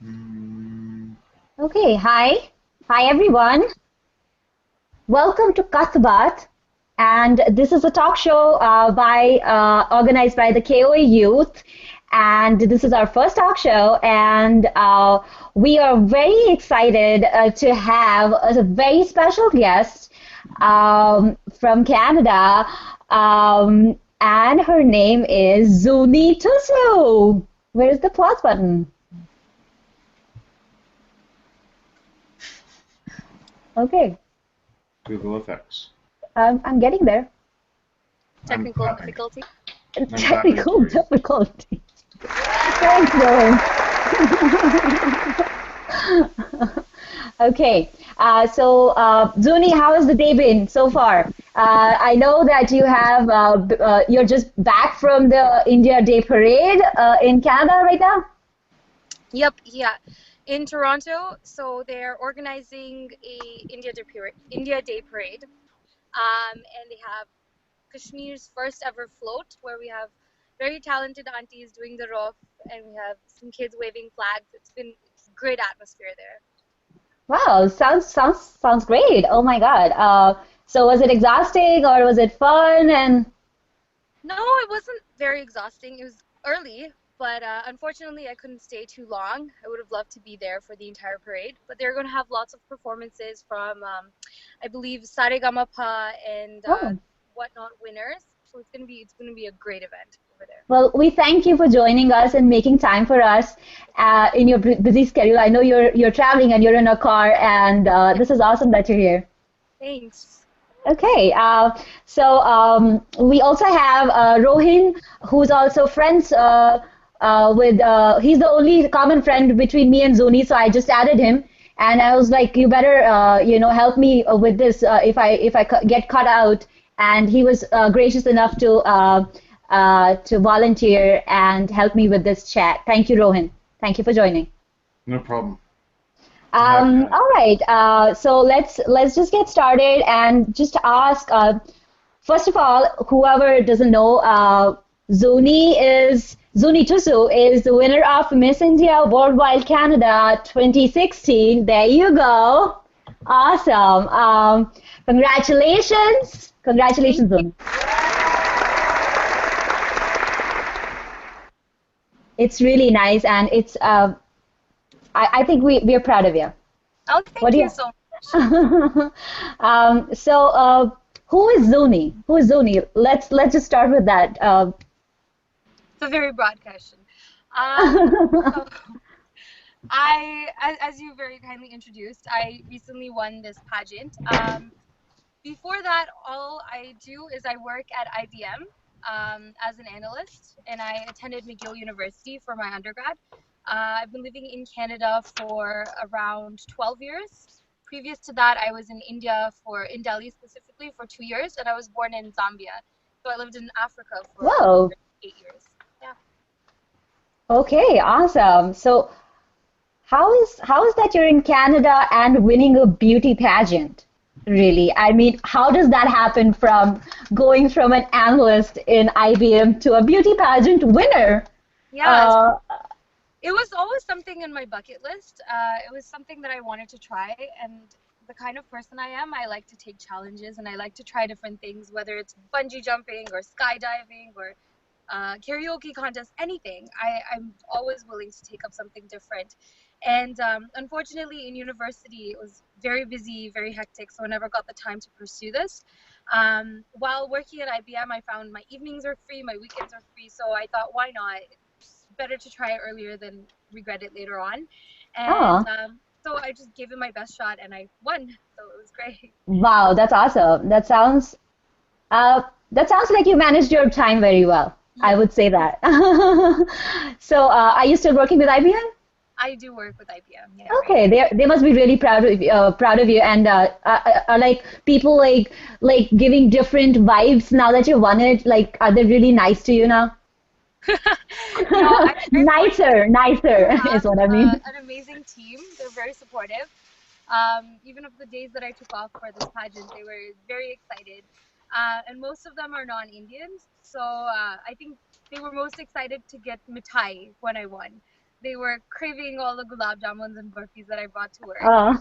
Mm, Okay, hi. Hi everyone. Welcome to Kath-e-baath. And this is a talk show organized by the KOA Youth. And this is our first talk show. And we are very excited to have a very special guest from Canada. And her name is Zooni Thusoo. Where's the applause button? Okay, Google effects. I'm getting there. I'm Technical clapping. difficulty. I'm clapping Technical for you. difficulty. Thanks, Rowan. Okay, Zuni, how has the day been so far? I know that you're just back from the India Day Parade in Canada right now. Yep, yeah. In Toronto, so they're organizing a India Day parade. And they have Kashmir's first ever float where we have very talented aunties doing the rough and we have some kids waving flags. It's great atmosphere there. Wow, sounds great. Oh my God. So was it exhausting or was it fun? And No, it wasn't very exhausting. It was early, but unfortunately I couldn't stay too long. I would have loved to be there for the entire parade, but they're going to have lots of performances from, I believe, Saregama and oh. whatnot winners. So it's gonna be a great event over there. Well, we thank you for joining us and making time for us in your busy schedule. I know you're traveling and you're in a car, and Yeah, this is awesome that you're here. thanks. Okay, we also have Rohin, who's also friends he's the only common friend between me and Zoni, so I just added him, and I was like, you better, help me with this if I get cut out, and he was gracious enough to volunteer and help me with this chat. Thank you, Rohin. Thank you for joining. No problem. Happy to All right. So let's just get started and just ask. First of all, whoever doesn't know, Zooni Thusoo is the winner of Miss India Worldwide Canada 2016. There you go. Awesome. Congratulations. Thank Congratulations, you. Zooni. It's really nice, and I think we're proud of you. Oh, What thank do you you? so much. um, so, uh, who is Zoni? Who is Zoni? Let's just start with that. It's a very broad question. So as you very kindly introduced, I recently won this pageant. Before that, all I do is I work at IBM as an analyst, and I attended McGill University for my undergrad. I've been living in Canada for around 12 years. Previous to that, I was in India in Delhi specifically for 2 years, and I was born in Zambia. So I lived in Africa for over Whoa. 8 years. Yeah. Okay, awesome. So, how is that you're in Canada and winning a beauty pageant? Really? I mean, how does that happen from going from an analyst in IBM to a beauty pageant winner? Yeah, Uh, it was always something in my bucket list. It was something that I wanted to try, and the kind of person I am, I like to take challenges and I like to try different things, whether it's bungee jumping or skydiving or karaoke contest, anything. I'm always willing to take up something different. And unfortunately, in university, it was very busy, very hectic, so I never got the time to pursue this. While working at IBM, I found my evenings are free, my weekends are free, so I thought, why not? It's better to try it earlier than regret it later on. And oh, so I just gave it my best shot and I won, so it was great. wow, that's awesome. That sounds like you managed your time very well. I Yeah, would say that. So, are you still working with IBM? I do work with IBM, yeah, right Okay, now. they must be really proud of you, and are like people like giving different vibes now that you won it. Like, are they really nice to you now? No, I'm fortunate Nicer to is have what I mean. an amazing team. They're very supportive. Even of the days that I took off for this pageant, they were very excited. And most of them are non-Indians, so I think they were most excited to get mithai when I won. they were craving all the gulab jamuns and burfis that I brought to work. Uh,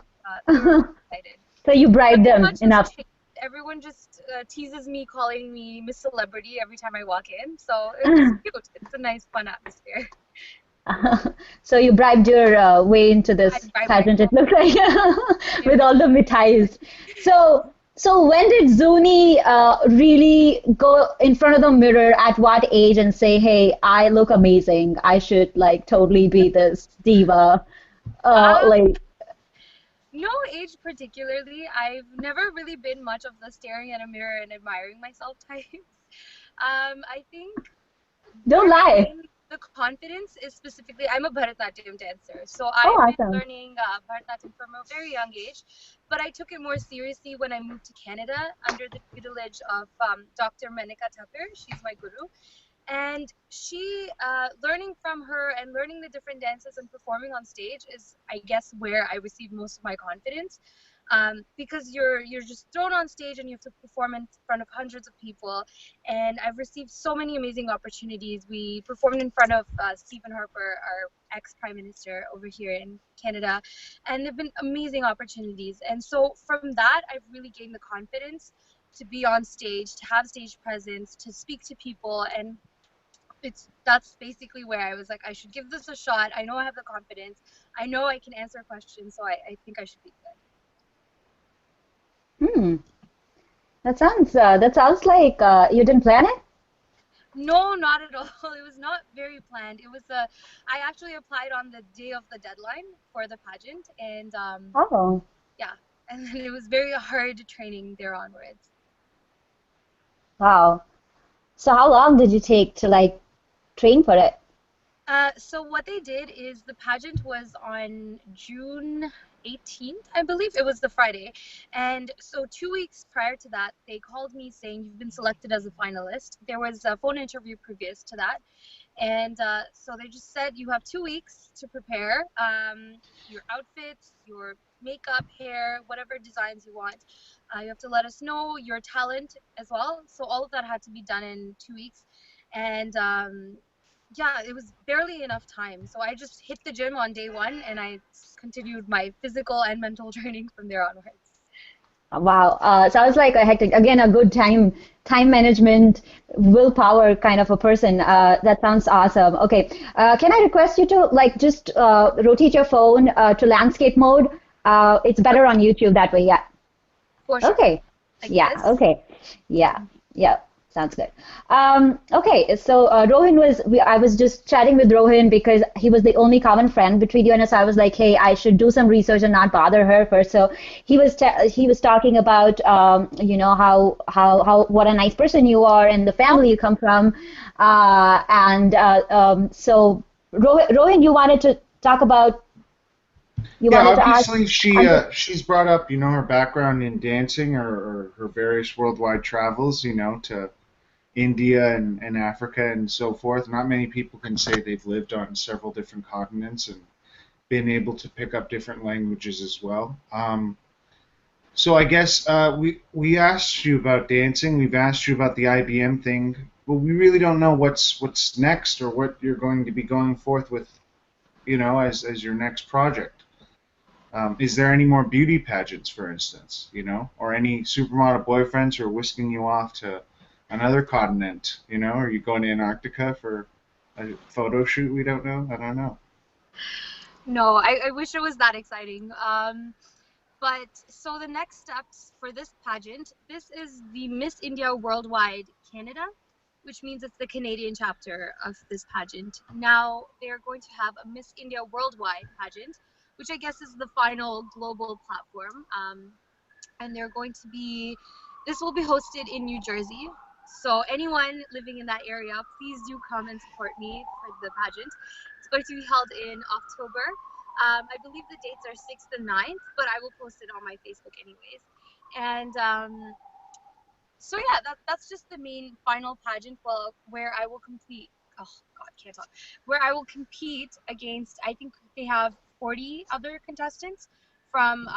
They were really excited. so you bribed Nothing them much has enough. changed. Everyone just teases me, calling me Miss Celebrity every time I walk in. So it's cute. It's a nice, fun atmosphere. So you bribed your way into I this drive pageant, it myself. looks like, Yeah. with all the mithais. So when did Zuni really go in front of the mirror at what age and say, hey, I look amazing. I should like totally be this diva. Uh, Like, no age particularly. I've never really been much of the staring at a mirror and admiring myself type. I think don't where I lie. gained the confidence is specifically, I'm a Bharatanatyam dancer. So Oh, I've been awesome. learning Bharatanatyam from a very young age, but I took it more seriously when I moved to Canada under the tutelage of Dr. Menika Thakur. She's my guru. And she, learning from her and learning the different dances and performing on stage is, I guess, where I received most of my confidence. Because you're just thrown on stage and you have to perform in front of hundreds of people. And I've received so many amazing opportunities. We performed in front of Stephen Harper, our ex-prime minister over here in Canada, and they've been amazing opportunities. And so from that, I've really gained the confidence to be on stage, to have stage presence, to speak to people, and that's basically where I was like, I should give this a shot. I know I have the confidence. I know I can answer questions, so I think I should be good. Hmm. That sounds like you didn't plan it? No, not at all. It was not very planned. I actually applied on the day of the deadline for the pageant, and Oh, yeah, and then it was very hard training there onwards. wow. So how long did you take to like train for it? So what they did is the pageant was on June 18th, I believe. It was the Friday. And so 2 weeks prior to that, they called me saying you've been selected as a finalist. There was a phone interview previous to that. And so they just said you have 2 weeks to prepare your outfits, your makeup, hair, whatever designs you want. You have to let us know your talent as well. So all of that had to be done in 2 weeks. And yeah, it was barely enough time. So I just hit the gym on day one and I continued my physical and mental training from there onwards. Wow. Sounds like a hectic, again, a good time management, willpower kind of a person. That sounds awesome. Okay. Can I request you to like just rotate your phone to landscape mode? It's better on YouTube that way. Yeah. For sure. Okay. Like Yeah. this. Okay. Yeah. Yeah. Sounds good. Okay. So I was just chatting with Rohin because he was the only common friend between you and us. I was like, hey, I should do some research and not bother her first. So he was talking about, how what a nice person you are and the family you come from. So Rohin, you Yeah, wanted to ask. obviously she's brought up, her background in dancing or her various worldwide travels, to India and Africa and so forth. Not many people can say they've lived on several different continents and been able to pick up different languages as well. So I guess we asked you about dancing. We've asked you about the IBM thing, but we really don't know what's next or what you're going to be going forth with, as your next project. Is there any more beauty pageants, for instance, or any supermodel boyfriends who are whisking you off to another continent? Are you going to Antarctica for a photo shoot? We don't know. I don't know. No, I wish it was that exciting. But so the next steps for this pageant, this is the Miss India Worldwide Canada, which means it's the Canadian chapter of this pageant. Now they're going to have a Miss India Worldwide pageant, which I guess is the final global platform. And this will be hosted in New Jersey. So anyone living in that area, please do come and support me for the pageant. It's going to be held in October. I believe the dates are 6th and 9th, but I will post it on my Facebook anyways. And so yeah, that's just the main final pageant, where I will compete. Oh God, can't talk. Where I will compete against, I think they have 40 other contestants from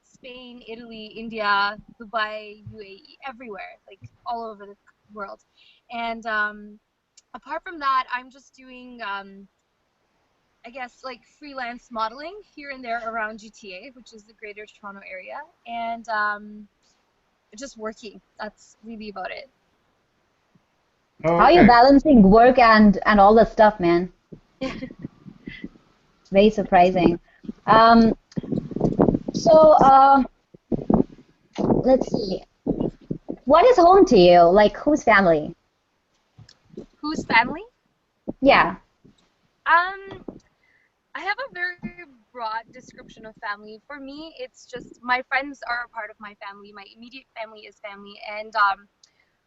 Spain, Italy, India, Dubai, UAE, everywhere, like all over the world. And apart from that, I'm just doing I guess like freelance modeling here and there around GTA, which is the Greater Toronto area, and just working. That's really about it. Oh, How are you okay. balancing work and all that stuff, man? It's very surprising. Um, so let's see. What is home to you? Like, whose family? Whose family? Yeah. Um, I have a very broad description of family. For me, it's just my friends are a part of my family. My immediate family is family, and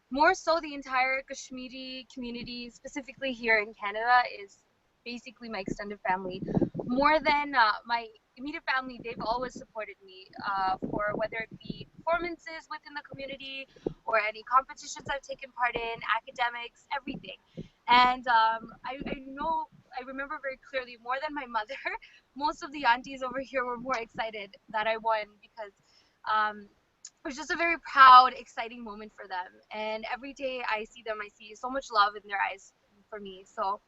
more so the entire Kashmiri community, specifically here in Canada, is basically my extended family. More than my immediate family, they've always supported me for whether it be performances within the community or any competitions I've taken part in, academics, everything. And I remember very clearly, more than my mother, most of the aunties over here were more excited that I won because um, it was just a very proud, exciting moment for them. And every day I see them, I see so much love in their eyes for me. So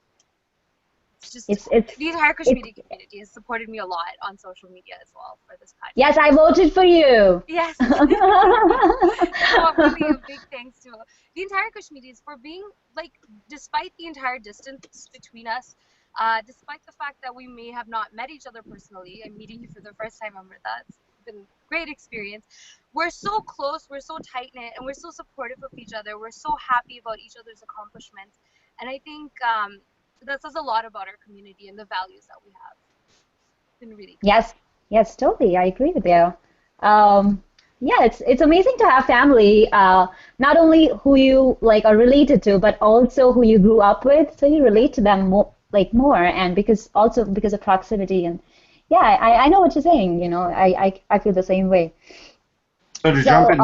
it's just It's it's the entire it's Kashmiri community has supported me a lot on social media as well for this yes, pageant. I voted for you. Yes. No, really a big thanks to the entire Kashmiris for being like, despite the entire distance between us, despite the fact that we may have not met each other personally, I'm meeting you for the first time, Amrita. It's been a great experience. We're so close, we're so tight knit, and we're so supportive of each other. We're so happy about each other's accomplishments, and I think that says a lot about our community and the values that we have. It's been really great. Yes, yes, totally. I agree with you. Yeah, it's amazing to have family, not only who you like are related to, but also who you grew up with, so you relate to them more, like more, and because of proximity and yeah, I know what you're saying, I feel the same way. So to jump So, in,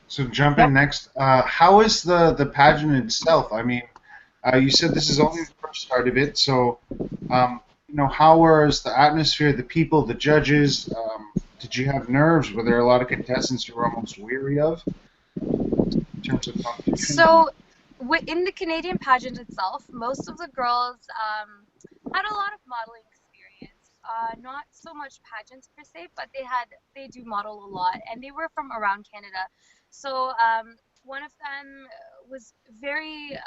so to jump yeah. in next, how is the pageant itself? I mean, you said this is only the first start of it, so how was the atmosphere, the people, the judges? Did you have nerves? Were there a lot of contestants you were almost weary of in terms of competition? So, in the Canadian pageant itself, most of the girls had a lot of modeling experience. Not so much pageants per se, but they do model a lot, and they were from around Canada. So one of them was very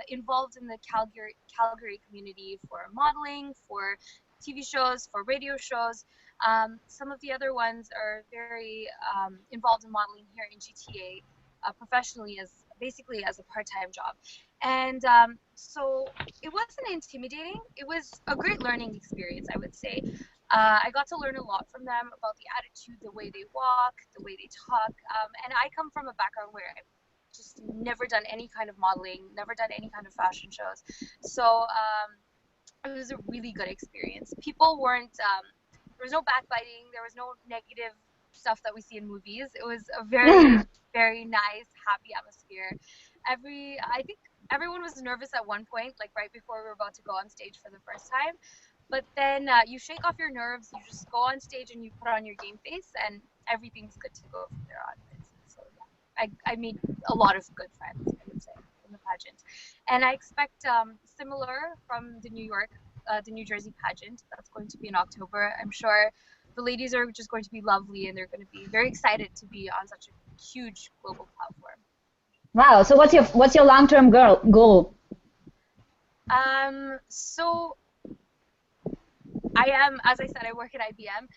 involved in the Calgary community for modeling, for TV shows, for radio shows. Some of the other ones are very involved in modeling here in GTA professionally as basically as a part-time job. And so it wasn't intimidating. It was a great learning experience, I would say. I got to learn a lot from them about the attitude, the way they walk, the way they talk. And I come from a background where I've just never done any kind of modeling, never done any kind of fashion shows. So it was a really good experience. People weren't, there was no backbiting, there was no negative stuff that we see in movies. It was a very, very nice, happy atmosphere. I think everyone was nervous at one point, like right before we were about to go on stage for the first time. But then you shake off your nerves, you just go on stage and you put on your game face, and everything's good to go from there onwards. So yeah, I made a lot of good friends, I would say, in the pageant. And I expect similar from the New Jersey pageant. That's going to be in October. I'm sure the ladies are just going to be lovely, and they're going to be very excited to be on such a huge global platform. Wow. So what's your long-term goal? So I am, as I said, I work at IBM.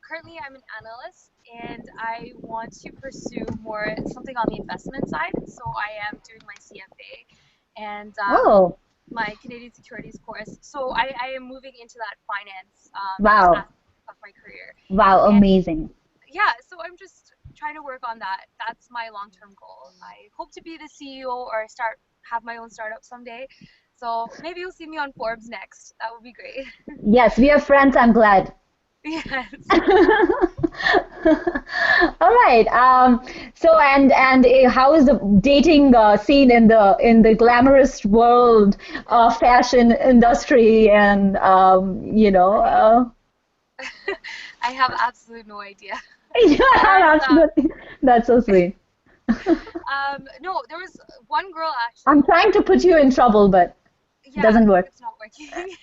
Currently, I'm an analyst, and I want to pursue more something on the investment side. So I am doing my CFA and Oh, my Canadian Securities course. So I am moving into that finance wow. aspect of my career. Wow, And amazing. yeah, so I'm just trying to work on that. That's my long-term goal. I hope to be the CEO or have my own startup someday. So maybe you'll see me on Forbes next. That would be great. Yes, we are friends, I'm glad. Yes. All right. So and how is the dating scene in the glamorous world of fashion industry and I have absolutely no idea. yeah, There's absolutely. That's so sweet. no, there was one girl I'm actually who trying to put you in trouble, but Yeah, Doesn't no, work. it's not working.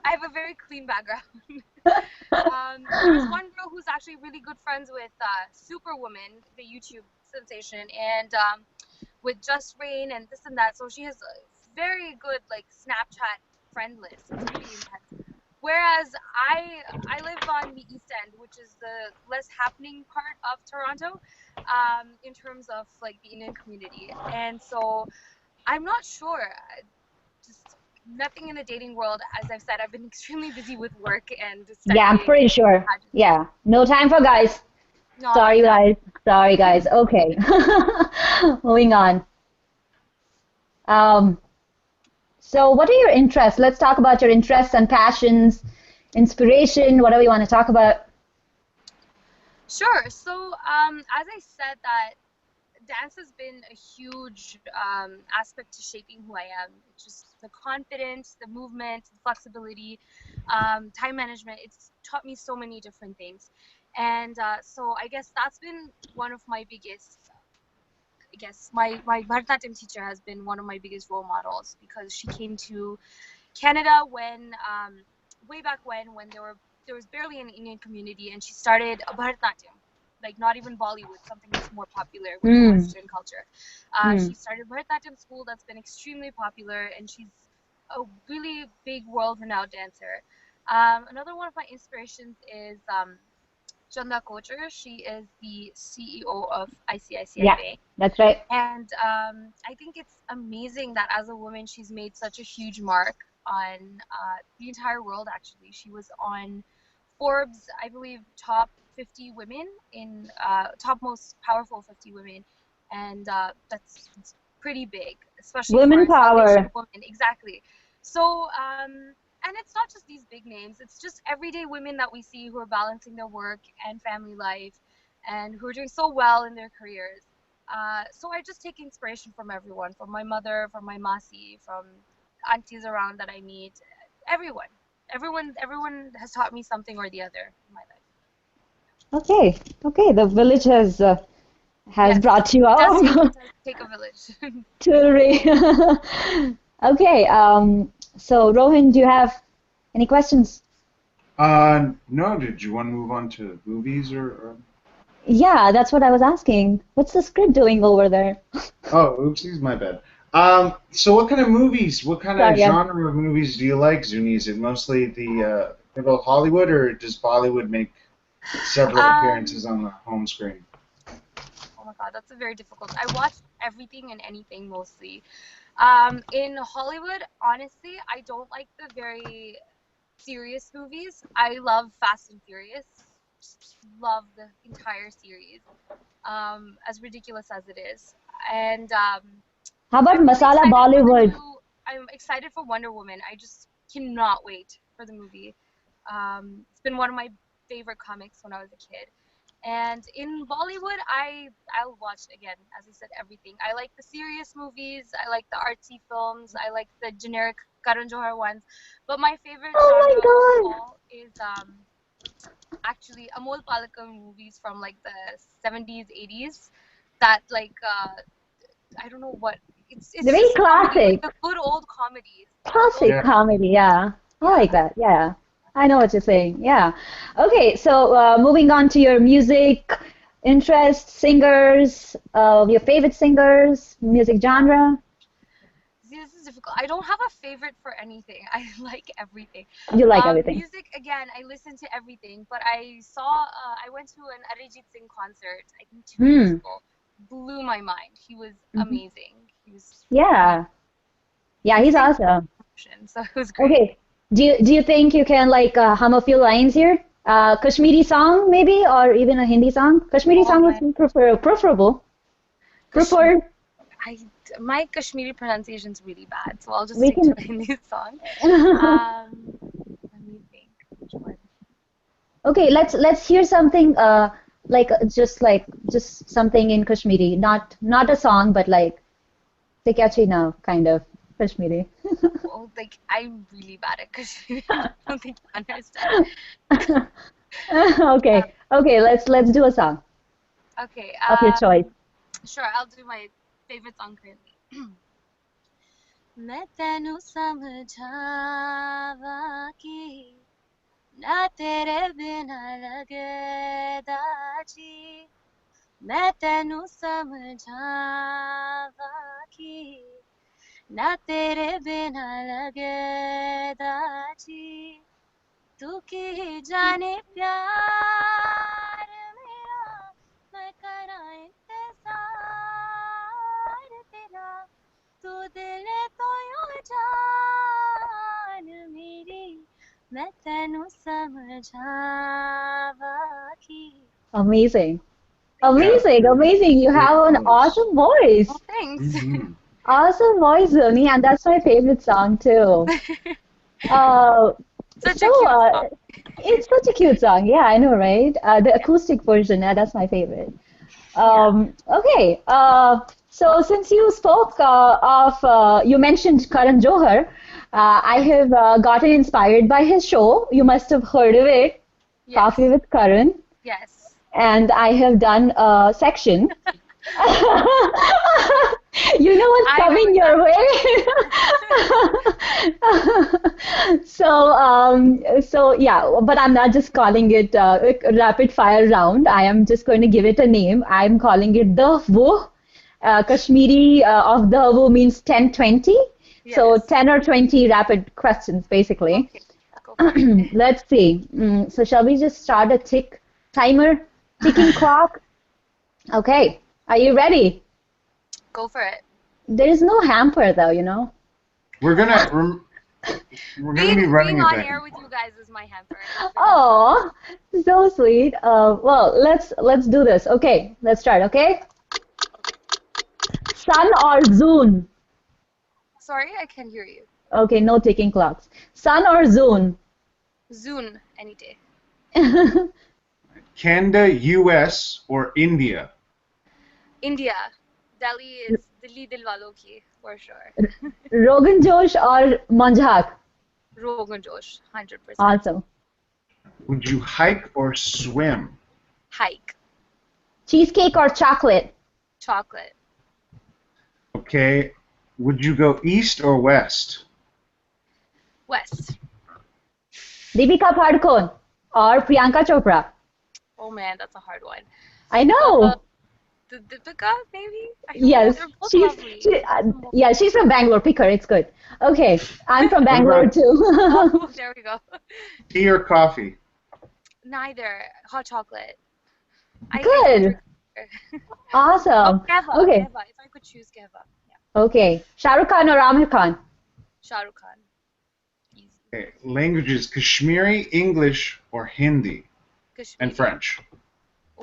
I have a very clean background. There's one girl who's actually really good friends with Superwoman, the YouTube sensation, and with Just Rain and this and that. So she has a very good like Snapchat friend list. It's really intense. Whereas I live on the East End, which is the less happening part of Toronto, in terms of like the Indian community, and so I'm not sure. Just nothing in the dating world. As I've said, I've been extremely busy with work and Yeah, I'm studying pretty and sure. pageants. Yeah, no time for guys. Not right Sorry, now. guys. Sorry, guys. Okay. Moving on. Um, so, what are your interests? Let's talk about your interests and passions, inspiration, whatever you want to talk about. Sure. So, as I said, that dance has been a huge aspect to shaping who I am. It's just the confidence, the movement, the flexibility, time management. It's taught me so many different things, and so I guess that's been one of my biggest. I guess my Bharatanatyam teacher has been one of my biggest role models because she came to Canada when way back when there was barely an Indian community, and she started a Bharatanatyam, like not even Bollywood, something that's more popular with the Mm, Western culture. mm. She started Bharatanatyam school that's been extremely popular, and she's a really big world-renowned dancer. Another one of my inspirations is Chanda Kocher. She is the CEO of ICICI Yeah, Bank. that's right. And I think it's amazing that as a woman, she's made such a huge mark on the entire world, actually. She was on Forbes, I believe, top 50 women in top most powerful 50 women. And that's pretty big, especially for Women a South Asian power. woman. Exactly. So, and it's not just these big names, it's just everyday women that we see who are balancing their work and family life and who are doing so well in their careers. So I just take inspiration from everyone, from my mother, from my masi, from aunties around that I meet, everyone. Everyone has taught me something or the other in my life. Okay, okay. The village has Yes, brought you it does up. take a village. Jewelry. Okay. So Rohan, do you have any questions? No, did you want to move on to movies or? Yeah, that's what I was asking. What's the script doing over there? Oh, oopsies, my bad. So what kind of movies, what kind of Sorry, yeah. genre of movies do you like, Zuni? Is it mostly the typical Hollywood, or does Bollywood make several um, appearances on the home screen? oh my God, that's a very difficult. I watch everything and anything mostly. In Hollywood, honestly, I don't like the very serious movies. I love Fast and Furious. Just love the entire series, as ridiculous as it is. And How about I'm really Masala excited for the Bollywood? new. I'm excited for Wonder Woman. I just cannot wait for the movie. It's been one of my favorite comics when I was a kid. And in Bollywood, I'll watch again, as I said, everything. I like the serious movies. I like the artsy films. I like the generic Karan Johar ones. But my favorite Oh genre of my God. all is actually Amol Palekar movies from like the 70s, 80s. That like I don't know what it's They're very just comedy, like classic. the good old comedies. Those Classic Yeah. are my comedy, favorite. yeah. I Yeah. like that, yeah. I know what you're saying, yeah. Okay, so moving on to your music interests, singers, your favorite singers, music Oh, genre. see, this is difficult. I don't have a favorite for anything. I like everything. You like everything. Music again, I listen to everything. But I went to an Arijit Singh concert, I think 2 years Hmm. ago. Blew my mind. He was Hmm. amazing. He was Yeah. Yeah, he's insane awesome. emotion, so it was great. Okay. Do you think you can like hum a few lines here? Kashmiri song maybe, or even a Hindi song? Kashmiri Oh song would my, be preferable. Kashmir. Preferred. I my Kashmiri pronunciation is really bad, so I'll just We stick to can. a Hindi song. Um, Let me think. Which one? Okay, let's hear something just something in Kashmiri, not a song, but like Te now kind of Kashmiri. Oh, like I'm really bad at Kashmiri. I don't think you understand. Okay, okay, let's do a song Okay. of your choice. Sure. I'll do my favorite song currently. मैं तेनू समझावा कि ना तेरे बिना लगदा जी मैं तेनू समझावा कि ना तेरे बिना लगदा जी तू की जाने प्यार मेरा मैं करा इंतजार तेरा तू दिल तो यूं जान मेरी मैं तेनू समझावा की Amazing. Yeah, Amazing, amazing. You great have an voice. awesome voice. Oh, thanks. Hmm. Awesome voice, Zoni, and that's my favorite song too. Uh, Such so a cute song. it's such a cute song. Yeah, I know, right? The acoustic version, that's my favorite. Yeah. Okay. So since you spoke you mentioned Karan Johar, I have gotten inspired by his show. You must have heard of it, Coffee Yes. with Karan, Yes. and I have done a section. You know what's I know coming your exactly way. what So yeah, but I'm not just calling it a rapid fire round. I am just going to give it a name. I'm calling it the Wo. Kashmiri of the Wo means 10, 20. So Yes. 10 or 20 rapid questions, basically. Okay. Go for it. Let's see. So shall we just start a timer, ticking clock? Okay. Are you ready? Go for it. There is no hamper though, you know. We're gonna we're gonna be Being running it on back air and with forth. you guys is my hamper. It's been a Oh, so sweet. Well, let's do this. Okay, let's start. Okay, Sun or Zoon? Sorry, I can't hear you. Okay, no ticking clocks. Sun or Zoon? Zoon any day. Canada, U.S. or India? India. Delhi is Dilli Dilwalo ki for sure. Rogan Josh or Manjak? Rogan Josh, 100%. Awesome. Would you hike or swim? Hike. Cheesecake or chocolate? Chocolate. Okay. Would you go east or west? West. Deepika Padukone or Priyanka Chopra? Oh man, that's a hard one. I know. The Deepika, maybe? I don't know. Yes, They're both she's lovely. yeah, she's from Bangalore. Pick her. It's good. Okay, I'm from What Bangalore about too. Oh, there we go. tea or coffee? Neither. Hot chocolate. I don't Good. drink. Oh, Awesome. Keva. Okay. Keva. If I could choose Keva. Yeah. Okay. Shah Rukh Khan or Amir Khan? Shah Rukh Khan. Easy. Okay. Languages: Kashmiri, English, or Hindi Kashmiri. and French.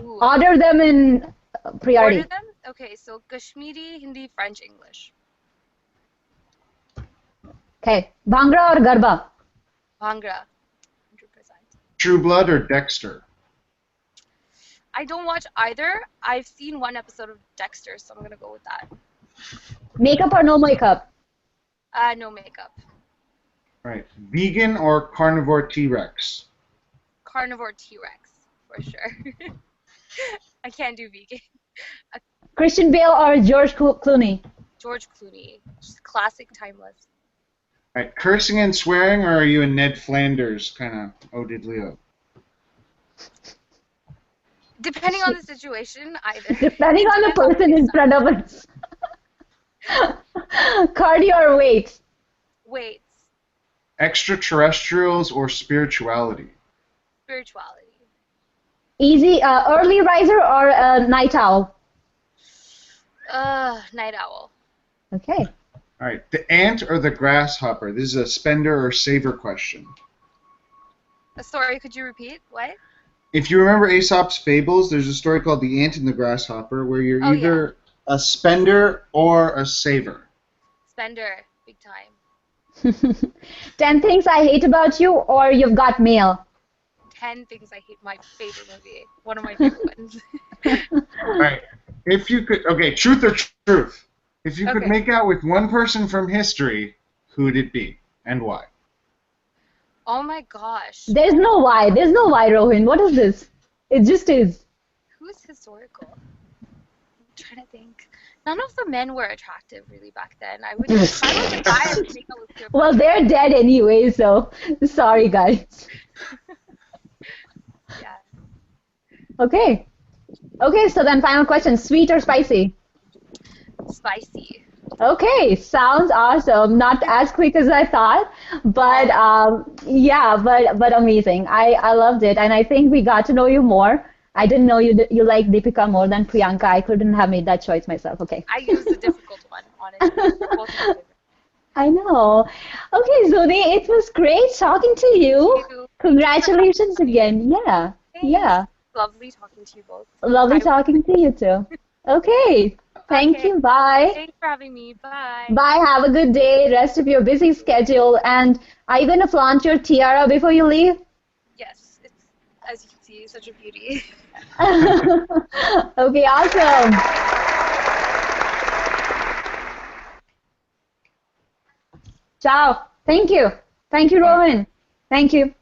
Ooh. Order them in priority. Order them? Okay, so Kashmiri, Hindi, French, English. Okay. Bhangra or Garba? Bhangra. 100%. True Blood or Dexter? I don't watch either. I've seen one episode of Dexter, so I'm gonna go with that. Makeup or no makeup? No makeup. Right. Vegan or carnivore T-Rex? Carnivore T-Rex, for sure. I can't do vegan. Christian Bale or George Clooney? George Clooney. Just classic, timeless. Right. Cursing and swearing, or are you a Ned Flanders kind of oh did Leo? Depending on the situation, either. Depending on the Depends person in front of us. Cardio or weights? Weights. Extraterrestrials or spirituality? Spirituality. Easy, early riser or night owl? Night owl. Okay. All right. The ant or the grasshopper? This is a spender or saver question. Sorry, could you repeat? What? If you remember Aesop's Fables, there's a story called The Ant and the Grasshopper where you're Oh, either a spender or a saver. Spender. Big time. 10 things I hate about you or you've got mail. 10 things I hate. My favorite movie. One of my favorite ones. All right. If you could, okay, truth or truth. If you could Okay. make out with one person from history, who would it be and why? Oh my gosh. There's no why. There's no why, Rohin. What is this? It just is. Who's historical? I'm trying to think. None of the men were attractive really back then. If I was a guy, I would take a look at Well, they're dead anyway, so sorry, guys. yeah. Okay. Okay, so then final question, sweet or spicy? Spicy. Okay, sounds awesome. Not as quick as I thought, but yeah, but amazing. I loved it, and I think we got to know you more. I didn't know you like Deepika more than Priyanka. I couldn't have made that choice myself. Okay. I used a difficult one, honestly. They're both my favorite. I know. Okay, Zoni, it was great talking to you. Thank you. Congratulations again. Yeah, Thanks. yeah. Lovely talking to you both. Lovely talking to you too. Okay. Thank Okay. you. Bye. Thanks for having me. Bye. Bye. Have a good day. Rest of your busy schedule. And are you going to flaunt your tiara before you leave? Yes, it's, as you can see, such a beauty. Okay, awesome. Ciao. Thank you. Thank you, Rohan. Thank you.